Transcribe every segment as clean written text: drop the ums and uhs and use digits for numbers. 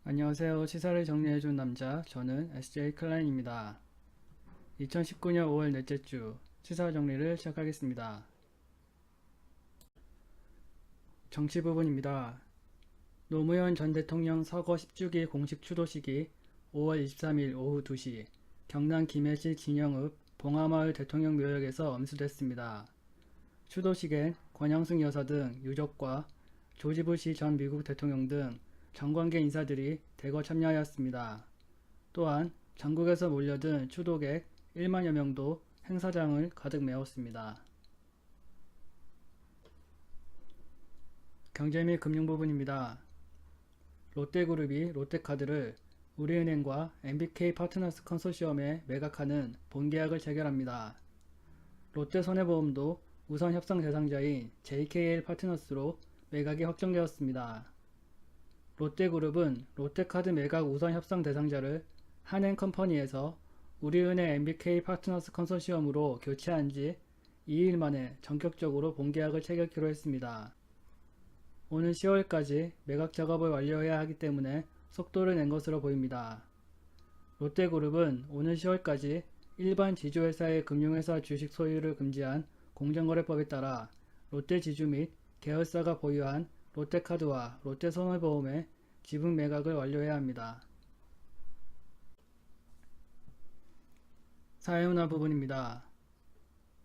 안녕하세요. 시사를 정리해준 남자, 저는 SJ 클라인입니다. 2019년 5월 넷째 주 시사 정리를 시작하겠습니다. 정치 부분입니다. 노무현 전 대통령 서거 10주기 공식 추도식이 5월 23일 오후 2시 경남 김해시 진영읍 봉하마을 대통령 묘역에서 엄수됐습니다. 추도식엔 권영승 여사 등 유족과 조지 부시 전 미국 대통령 등 정관계 인사들이 대거 참여하였습니다. 또한 전국에서 몰려든 추도객 1만여 명도 행사장을 가득 메웠습니다. 경제 및 금융 부분입니다. 롯데그룹이 롯데카드를 우리은행과 MBK 파트너스 컨소시엄에 매각하는 본계약을 체결합니다. 롯데손해보험도 우선 협상 대상자인 JKL 파트너스로 매각이 확정되었습니다. 롯데그룹은 롯데카드 매각 우선 협상 대상자를 한행컴퍼니에서 우리은행 MBK 파트너스 컨소시엄으로 교체한 지 2일 만에 전격적으로 본계약을 체결키로 했습니다. 오는 10월까지 매각 작업을 완료해야 하기 때문에 속도를 낸 것으로 보입니다. 롯데그룹은 오는 10월까지 일반 지주회사의 금융회사 주식 소유를 금지한 공정거래법에 따라 롯데지주 및 계열사가 보유한 롯데카드와 롯데손해보험의 지분 매각을 완료해야 합니다. 사회문화 부분입니다.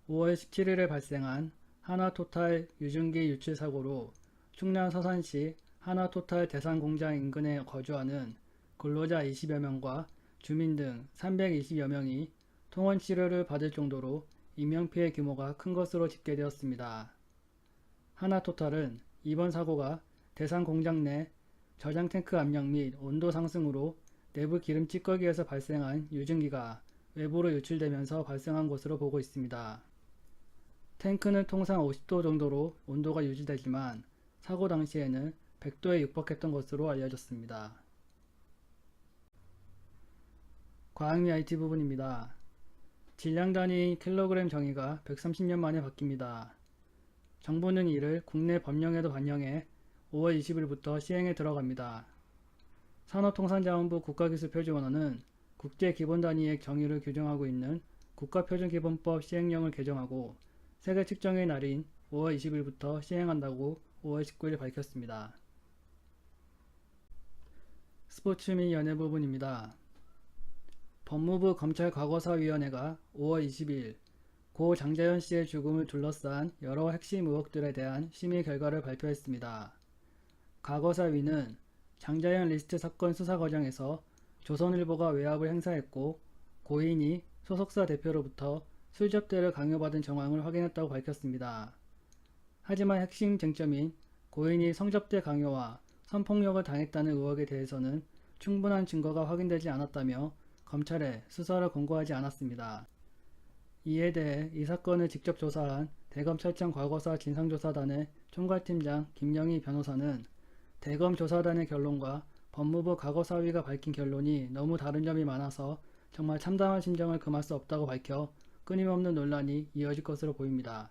5월 17일에 발생한 하나토탈 유증기 유출 사고로 충남 서산시 하나토탈 대산공장 인근에 거주하는 근로자 20여 명과 주민 등 320여 명이 통원 치료를 받을 정도로 인명피해 규모가 큰 것으로 집계되었습니다. 하나토탈은 이번 사고가 대산공장 내 저장탱크 압력 및 온도 상승으로 내부 기름 찌꺼기에서 발생한 유증기가 외부로 유출되면서 발생한 것으로 보고 있습니다. 탱크는 통상 50도 정도로 온도가 유지되지만 사고 당시에는 100도에 육박했던 것으로 알려졌습니다. 과학 및 IT 부분입니다. 질량 단위 킬로그램 정의가 130년 만에 바뀝니다. 정부는 이를 국내 법령에도 반영해 5월 20일부터 시행에 들어갑니다. 산업통상자원부 국가기술표준원어는 국제기본단위액 정의를 규정하고 있는 국가표준기본법 시행령을 개정하고 세계 측정의 날인 5월 20일부터 시행한다고 5월 19일 밝혔습니다. 스포츠 및 연예 부분입니다. 법무부 검찰과거사위원회가 5월 20일 고 장자연 씨의 죽음을 둘러싼 여러 핵심 의혹들에 대한 심의 결과를 발표했습니다. 과거사위는 장자연 리스트 사건 수사 과정에서 조선일보가 외압을 행사했고 고인이 소속사 대표로부터 술 접대를 강요받은 정황을 확인했다고 밝혔습니다. 하지만 핵심 쟁점인 고인이 성접대 강요와 성폭력을 당했다는 의혹에 대해서는 충분한 증거가 확인되지 않았다며 검찰에 수사를 권고하지 않았습니다. 이에 대해 이 사건을 직접 조사한 대검찰청 과거사 진상조사단의 총괄팀장 김영희 변호사는 대검 조사단의 결론과 법무부 과거사위가 밝힌 결론이 너무 다른 점이 많아서 정말 참담한 심정을 금할 수 없다고 밝혀 끊임없는 논란이 이어질 것으로 보입니다.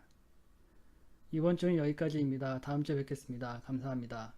이번 주는 여기까지입니다. 다음 주에 뵙겠습니다. 감사합니다.